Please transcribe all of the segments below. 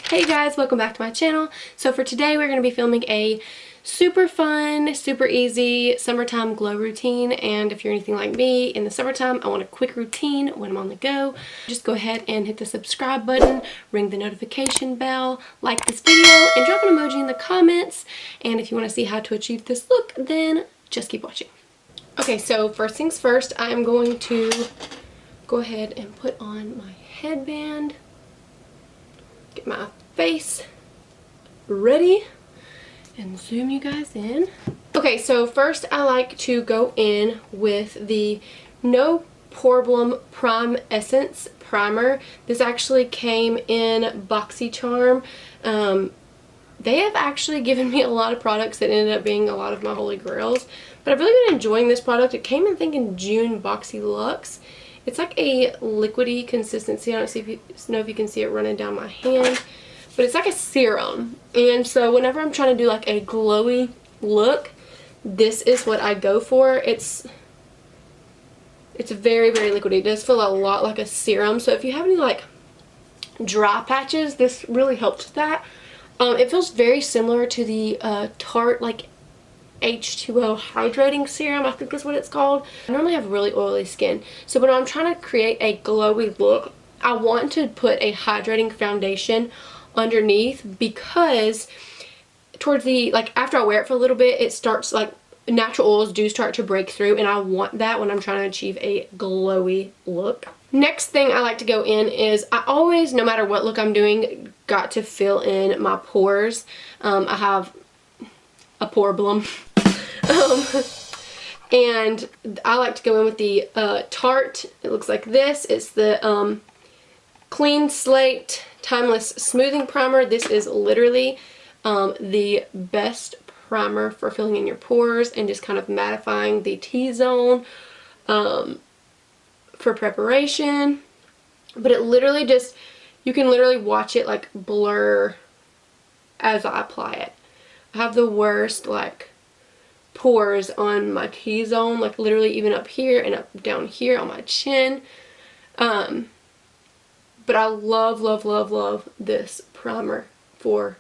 Hey guys, welcome back to my channel. So for today we're going to be filming a super fun, super easy summertime glow routine, and if you're anything like me in the summertime, I want a quick routine when I'm on the go. Just go ahead and hit the subscribe button, ring the notification bell, like this video, and drop an emoji in the comments. And if you want to see how to achieve this look, then just keep watching. Okay, so first things first, I'm going to go ahead and put on my headband. Get my face ready and zoom you guys in. Okay, so first I like to go in with the No Problem Prime Essence Primer. This actually came in BoxyCharm. They have actually given me a lot of products that ended up being a lot of my holy grails, but I've really been enjoying this product. It came in, I think, in June Boxy Luxe. It's like a liquidy consistency. I don't know if you can see it running down my hand, but it's like a serum. And so whenever I'm trying to do like a glowy look, this is what I go for. It's very, very liquidy. It does feel a lot like a serum. So if you have any like dry patches, this really helps with that. It feels very similar to the Tarte like H2O hydrating serum, I think is what it's called. I normally have really oily skin, so when I'm trying to create a glowy look, I want to put a hydrating foundation underneath, because towards the, like, after I wear it for a little bit, it starts, like, natural oils do start to break through, and I want that when I'm trying to achieve a glowy look. Next thing I like to go in is, I always, no matter what look I'm doing, got to fill in my pores. I have a problem. And I like to go in with the Tarte. It looks like this. It's the Clean Slate Timeless Smoothing Primer. This is literally the best primer for filling in your pores and just kind of mattifying the T-zone for preparation. But it literally just, you can literally watch it like blur as I apply it. I have the worst like pores on my T-zone, like literally even up here and up down here on my chin. But I love, love, love, love this primer for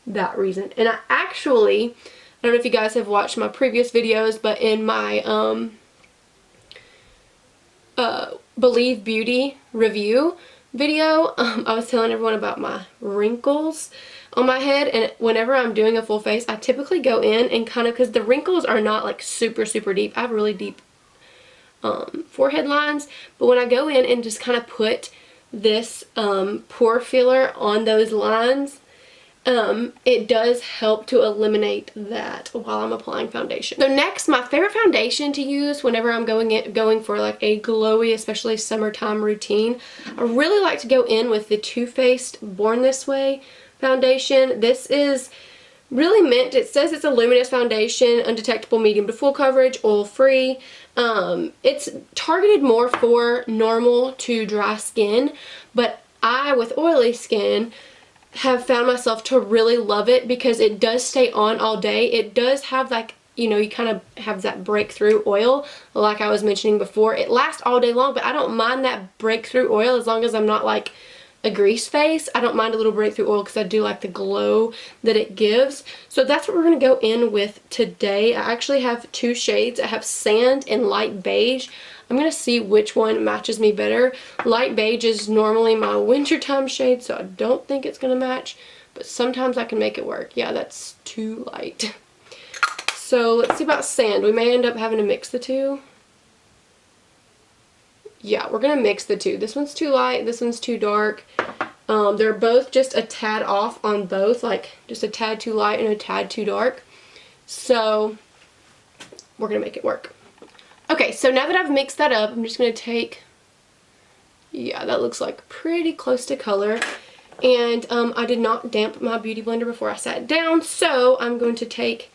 that reason. And I actually, I don't know if you guys have watched my previous videos, but in my Believe Beauty review video, I was telling everyone about my wrinkles on my head, and whenever I'm doing a full face, I typically go in and kind of, because the wrinkles are not like super deep. I have really deep forehead lines, but when I go in and just kind of put this pore filler on those lines, it does help to eliminate that while I'm applying foundation. So next, my favorite foundation to use whenever I'm going for like a glowy, especially summertime routine, I really like to go in with the Too Faced Born This Way foundation. This is really meant, it says it's a luminous foundation, undetectable medium to full coverage, oil free. It's targeted more for normal to dry skin, but I, with oily skin, have found myself to really love it because it does stay on all day. It does have, like, you know, you kind of have that breakthrough oil like I was mentioning before. It lasts all day long, but I don't mind that breakthrough oil as long as I'm not like a grease face. I don't mind a little breakthrough oil because I do like the glow that it gives. So that's what we're going to go in with today. I actually have two shades. I have Sand and Light Beige. I'm going to see which one matches me better. Light Beige is normally my wintertime shade, so I don't think it's going to match, but sometimes I can make it work. Yeah, that's too light. So let's see about Sand. We may end up having to mix the two. Yeah, we're going to mix the two. This one's too light, this one's too dark. They're both just a tad off on both, like just a tad too light and a tad too dark. So we're going to make it work. Okay, so now that I've mixed that up, I'm just going to take, yeah, that looks like pretty close to color. And I did not damp my beauty blender before I sat down, so I'm going to take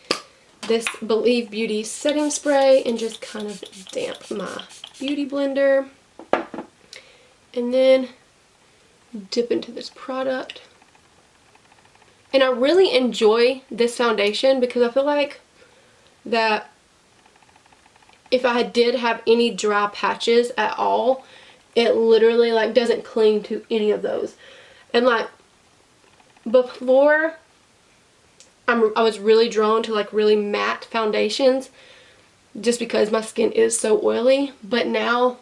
this Believe Beauty setting spray and just kind of damp my beauty blender. And then dip into this product. And I really enjoy this foundation because I feel like that if I did have any dry patches at all, it literally like doesn't cling to any of those. And like before I was really drawn to like really matte foundations just because my skin is so oily. But now,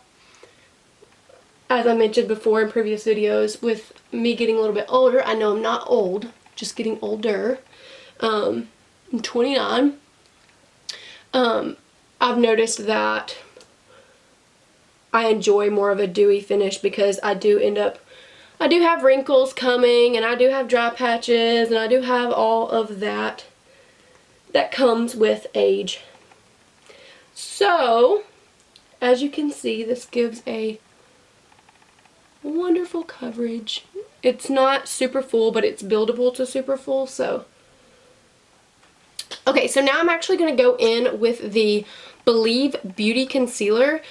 as I mentioned before in previous videos, with me getting a little bit older, I know I'm not old, just getting older. I'm 29. I've noticed that I enjoy more of a dewy finish because I do have wrinkles coming, and I do have dry patches, and I do have all of that comes with age. So, as you can see, this gives a wonderful coverage. It's not super full, but it's buildable to super full, so. Okay, so now I'm actually going to go in with the Believe Beauty Concealer.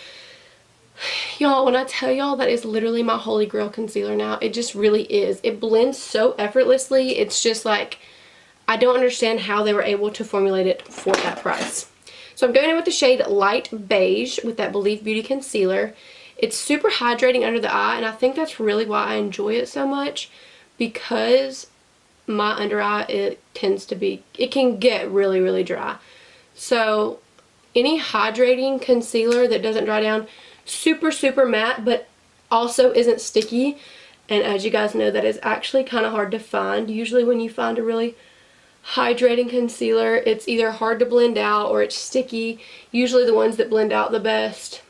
Y'all, when I tell y'all that is literally my holy grail concealer now, it just really is. It blends so effortlessly. It's just like, I don't understand how they were able to formulate it for that price. So I'm going in with the shade Light Beige with that Believe Beauty Concealer. It's super hydrating under the eye, and I think that's really why I enjoy it so much, because my under eye, it can get really, really dry. So any hydrating concealer that doesn't dry down, super, super matte, but also isn't sticky. And as you guys know, that is actually kind of hard to find. Usually when you find a really hydrating concealer, it's either hard to blend out or it's sticky. Usually the ones that blend out the best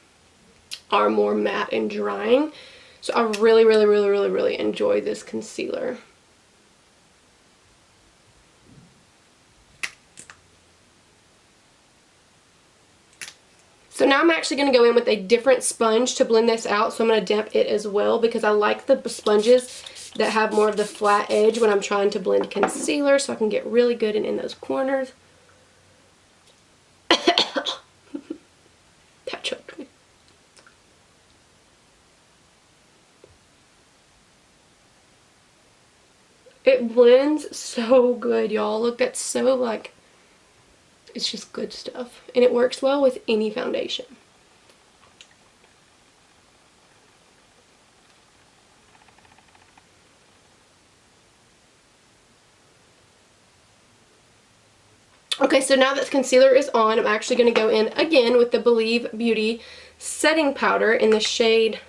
are more matte and drying. So I really, really, really, really, really enjoy this concealer. So now I'm actually going to go in with a different sponge to blend this out. So I'm going to damp it as well, because I like the sponges that have more of the flat edge when I'm trying to blend concealer, so I can get really good in those corners. That choked me. It blends so good, y'all. Look, that's so like, it's just good stuff. And it works well with any foundation. Okay, so now that the concealer is on, I'm actually going to go in again with the Believe Beauty setting powder in the shade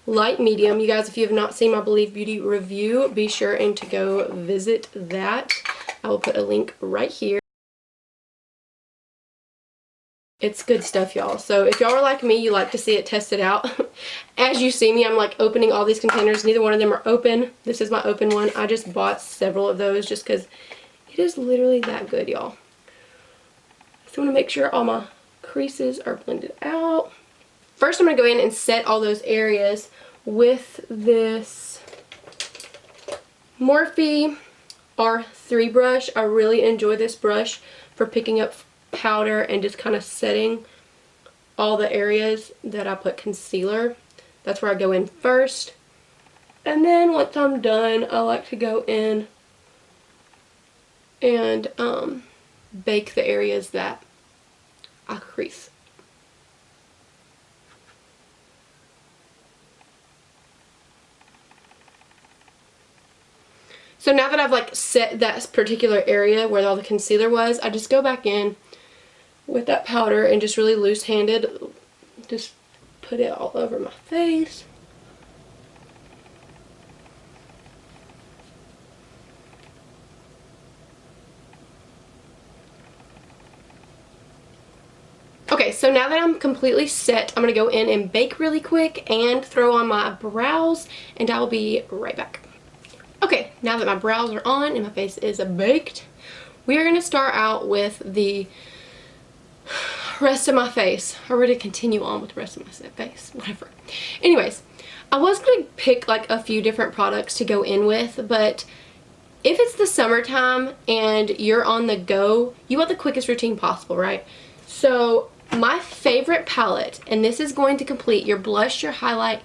Light Medium. You guys, if you have not seen my Believe Beauty review, be sure and to go visit that. I will put a link right here. It's good stuff, y'all. So if y'all are like me, you like to see it tested out. As you see me, I'm like opening all these containers. Neither one of them are open. This is my open one. I just bought several of those just because it is literally that good, y'all. So I want to make sure all my creases are blended out. First, I'm going to go in and set all those areas with this Morphe R3 brush. I really enjoy this brush for picking up powder and just kind of setting all the areas that I put concealer. That's where I go in first. And then once I'm done, I like to go in and bake the areas that I crease. So now that I've like set that particular area where all the concealer was, I just go back in with that powder and just really loose-handed just put it all over my face. Okay, so now that I'm completely set, I'm going to go in and bake really quick and throw on my brows, and I'll be right back. Okay, now that my brows are on and my face is baked, we are going to start out with the rest of my face. Or we're going to continue on with the rest of my face, whatever. Anyways, I was going to pick like a few different products to go in with, but if it's the summertime and you're on the go, you want the quickest routine possible, right? So my favorite palette, and this is going to complete your blush, your highlight,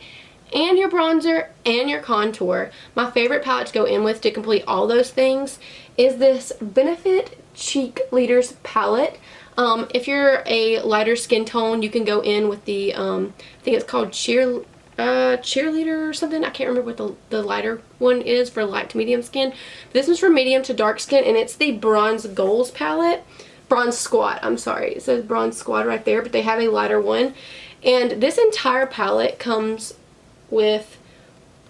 and your bronzer, and your contour. My favorite palette to go in with to complete all those things is this Benefit Cheek Leaders palette. If you're a lighter skin tone, you can go in with the, I think it's called Cheerleader or something. I can't remember what the lighter one is for light to medium skin. This one's for medium to dark skin, and it's the Bronze Goals palette. Bronze Squad, I'm sorry. It says Bronze Squad right there, but they have a lighter one. And this entire palette comes with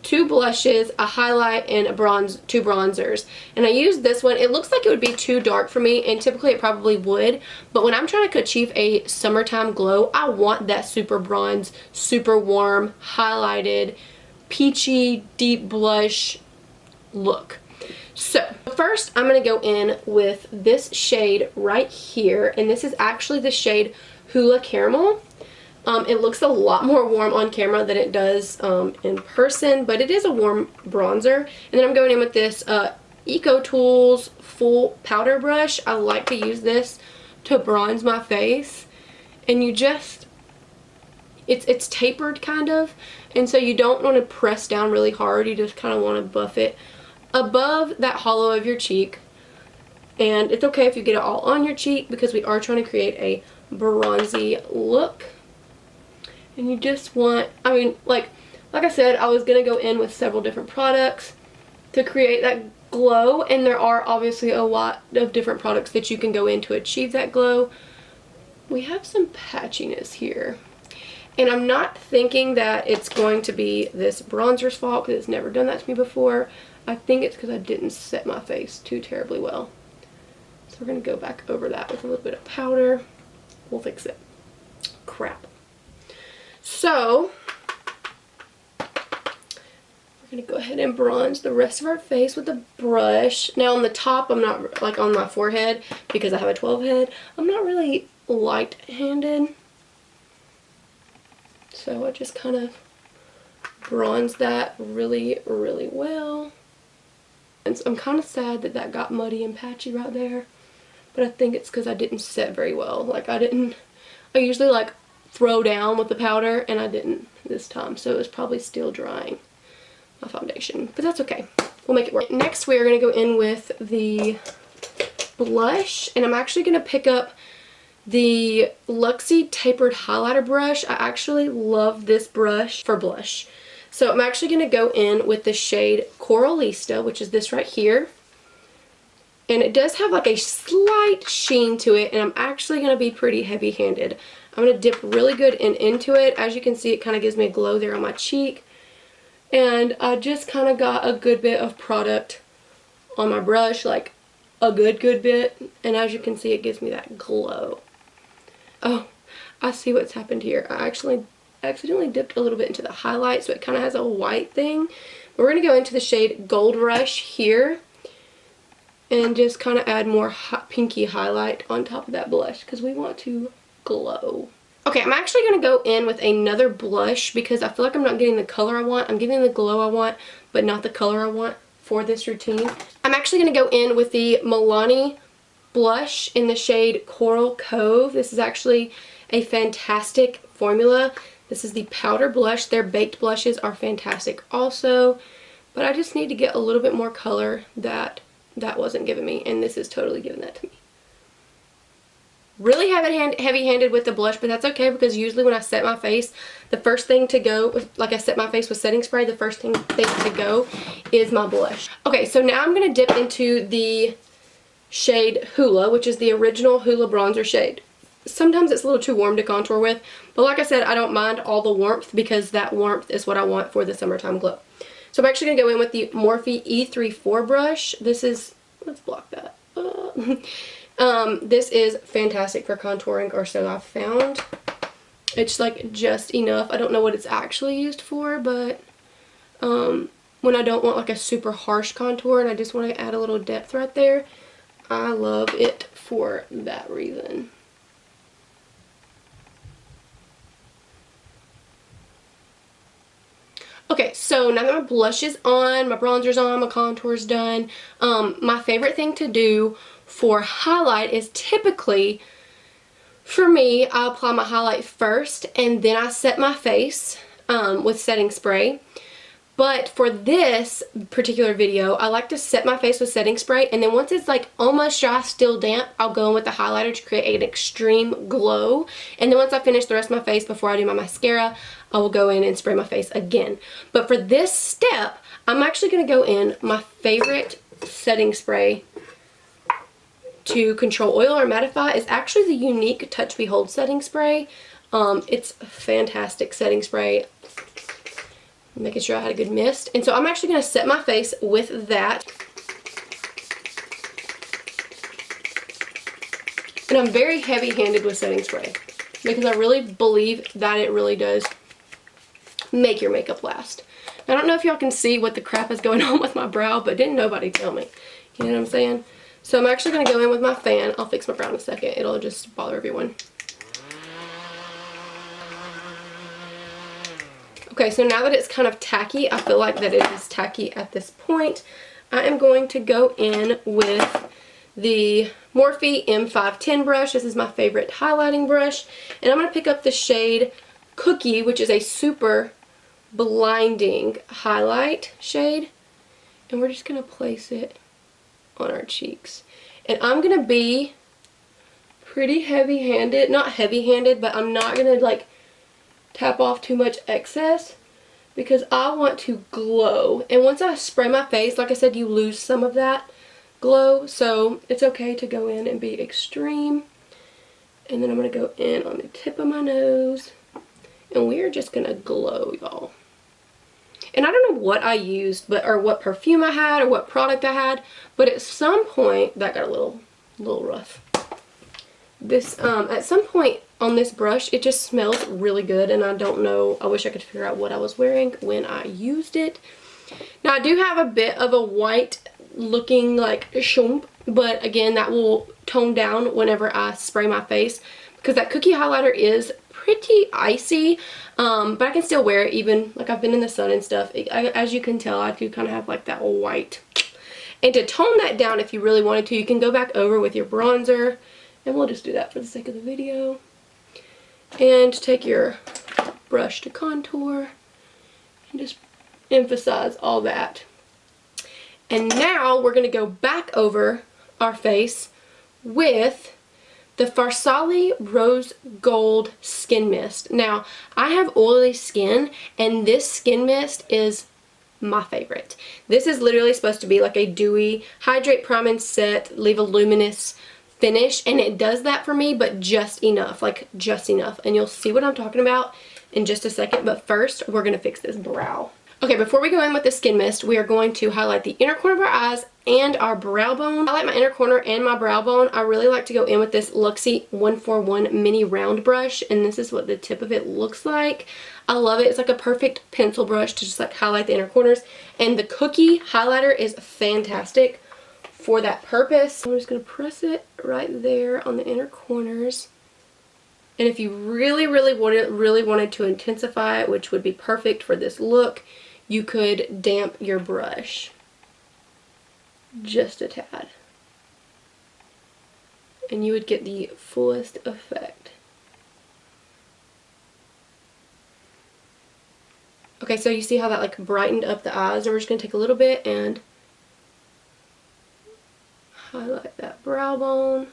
2 blushes, a highlight, and a 2 bronzers. And I used this one. It looks like it would be too dark for me, and typically it probably would. But when I'm trying to achieve a summertime glow, I want that super bronze, super warm, highlighted, peachy, deep blush look. So first I'm going to go in with this shade right here, and this is actually the shade Hula Caramel. It looks a lot more warm on camera than it does in person, but it is a warm bronzer. And then I'm going in with this Eco Tools full powder brush. I like to use this to bronze my face, and you just, it's tapered kind of, and so you don't want to press down really hard. You just kind of want to buff it above that hollow of your cheek. And it's okay if you get it all on your cheek, because we are trying to create a bronzy look. And you just want, I mean, like I said, I was going to go in with several different products to create that glow. And there are obviously a lot of different products that you can go in to achieve that glow. We have some patchiness here. And I'm not thinking that it's going to be this bronzer's fault, because it's never done that to me before. I think it's because I didn't set my face too terribly well. So we're going to go back over that with a little bit of powder. We'll fix it. Crap. So, we're going to go ahead and bronze the rest of our face with a brush. Now on the top, I'm not, like on my forehead, because I have a 12 head, I'm not really light-handed. So I just kind of bronze that really, really well. And so I'm kind of sad that that got muddy and patchy right there. But I think it's because I didn't set very well. Like I usually like throw down with the powder, and I didn't this time, so it was probably still drying my foundation, but that's okay, we'll make it work. Next we are going to go in with the blush, and I'm actually going to pick up the Luxie tapered highlighter brush. I actually love this brush for blush, so I'm actually going to go in with the shade Coralista, which is this right here. And it does have like a slight sheen to it, and I'm actually going to be pretty heavy-handed. I'm going to dip really good into it. As you can see, it kind of gives me a glow there on my cheek. And I just kind of got a good bit of product on my brush, like a good bit. And as you can see, it gives me that glow. Oh, I see what's happened here. I actually accidentally dipped a little bit into the highlight, so it kind of has a white thing. We're going to go into the shade Gold Rush here, and just kind of add more pinky highlight on top of that blush, because we want to glow. Okay, I'm actually going to go in with another blush, because I feel like I'm not getting the color I want. I'm getting the glow I want, but not the color I want for this routine. I'm actually going to go in with the Milani blush in the shade Coral Cove. This is actually a fantastic formula. This is the powder blush. Their baked blushes are fantastic also, but I just need to get a little bit more color that wasn't giving me, and this is totally giving that to me. Really heavy-handed with the blush, but that's okay, because usually when I set my face, the first thing to go, like I set my face with setting spray, the first thing to go is my blush. Okay, so now I'm going to dip into the shade Hula, which is the original Hula bronzer shade. Sometimes it's a little too warm to contour with, but like I said, I don't mind all the warmth, because that warmth is what I want for the summertime glow. So I'm actually going to go in with the Morphe E34 brush. This is, let's block that. This is fantastic for contouring, or so I've found. It's like just enough. I don't know what it's actually used for, but when I don't want like a super harsh contour and I just want to add a little depth right there, I love it for that reason. Okay, so now that my blush is on, my bronzer's on, my contour's done, my favorite thing to do for highlight is typically, for me, I apply my highlight first, and then I set my face with setting spray. But for this particular video, I like to set my face with setting spray, and then once it's like almost dry, still damp, I'll go in with the highlighter to create an extreme glow. And then once I finish the rest of my face before I do my mascara, I will go in and spray my face again. But for this step, I'm actually going to go in my favorite setting spray to control oil or mattify is actually the Unique Touch Behold setting spray. It's a fantastic setting spray. Making sure I had a good mist. And so I'm actually going to set my face with that. And I'm very heavy-handed with setting spray because I really believe that it really does make your makeup last. I don't know if y'all can see what the crap is going on with my brow, but didn't nobody tell me. You know what I'm saying? So I'm actually going to go in with my fan. I'll fix my brow in a second. It'll just bother everyone. Okay, so now that it's kind of tacky, I feel like that it is tacky at this point, I am going to go in with the Morphe M510 brush. This is my favorite highlighting brush. And I'm going to pick up the shade Cookie, which is a super blinding highlight shade. And we're just going to place it on our cheeks. And I'm going to be pretty heavy-handed. Not heavy-handed, but I'm not going to like tap off too much excess because I want to glow. And once I spray my face, like I said, you lose some of that glow, so it's okay to go in and be extreme. And then I'm going to go in on the tip of my nose, and we are just going to glow, y'all. And I don't know what I used, or what perfume I had, or what product I had, but at some point, that got a little rough. This, at some point on this brush, it just smells really good, and I don't know, I wish I could figure out what I was wearing when I used it. Now, I do have a bit of a white looking like shump, but again, that will tone down whenever I spray my face, because that Cookie highlighter is pretty icy, but I can still wear it even, like I've been in the sun and stuff. As you can tell, I do kind of have like that white. And to tone that down, if you really wanted to, you can go back over with your bronzer. And we'll just do that for the sake of the video. And take your brush to contour and just emphasize all that. And now we're going to go back over our face with the Farsali Rose Gold Skin Mist. Now, I have oily skin, and this skin mist is my favorite. This is literally supposed to be like a dewy, hydrate, prime, and set, leave a luminous finish, and it does that for me, but just enough, like just enough. And you'll see what I'm talking about in just a second, but first we're going to fix this brow. Okay, before we go in with the skin mist, we are going to highlight the inner corner of our eyes and our brow bone. I like my inner corner and my brow bone. I really like to go in with this Luxie 141 mini round brush, and this is what the tip of it looks like. I love it. It's like a perfect pencil brush to just like highlight the inner corners, and the Cookie highlighter is fantastic for that purpose. I'm just going to press it right there on the inner corners. And if you really wanted to intensify it, which would be perfect for this look, you could damp your brush just a tad, and you would get the fullest effect. Okay, so you see how that like brightened up the eyes, and we're just going to take a little bit and highlight that brow bone.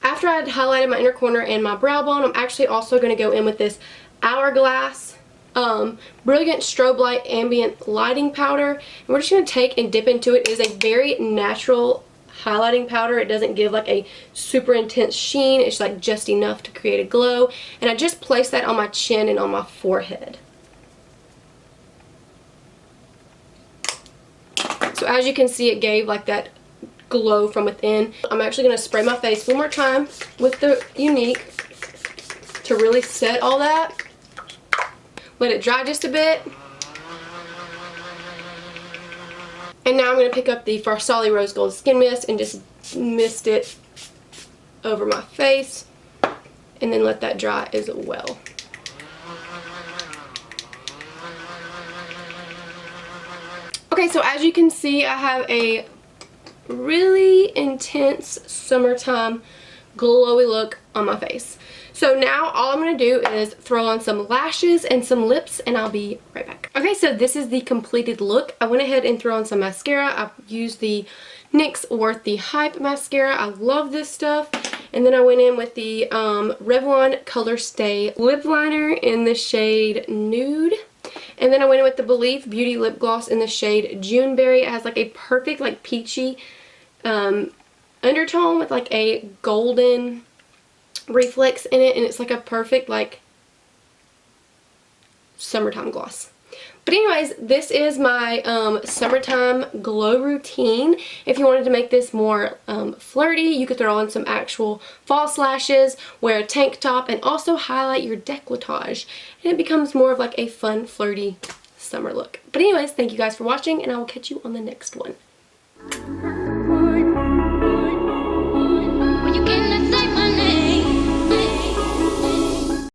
After I had highlighted my inner corner and my brow bone, I'm actually also going to go in with this Hourglass Brilliant Strobe Light Ambient Lighting Powder. And we're just going to take and dip into it. It is a very natural highlighting powder. It doesn't give like a super intense sheen. It's like just enough to create a glow. And I just place that on my chin and on my forehead. So as you can see, it gave like that glow from within. I'm actually going to spray my face one more time with the Unique to really set all that. Let it dry just a bit. And now I'm going to pick up the Farsali Rose Gold Skin Mist and just mist it over my face, and then let that dry as well. Okay, so as you can see, I have a really intense summertime glowy look on my face. So now all I'm going to do is throw on some lashes and some lips, and I'll be right back. Okay, so this is the completed look. I went ahead and threw on some mascara. I used the NYX Worth the Hype mascara. I love this stuff. And then I went in with the Revlon Color Stay lip liner in the shade Nude. And then I went in with the Believe Beauty lip gloss in the shade Juneberry. It has like a perfect like peachy undertone with like a golden reflex in it, and it's like a perfect like summertime gloss. But anyways, this is my summertime glow routine. If you wanted to make this more flirty, you could throw on some actual false lashes, wear a tank top, and also highlight your décolletage. And it becomes more of like a fun, flirty summer look. But anyways, thank you guys for watching, and I will catch you on the next one.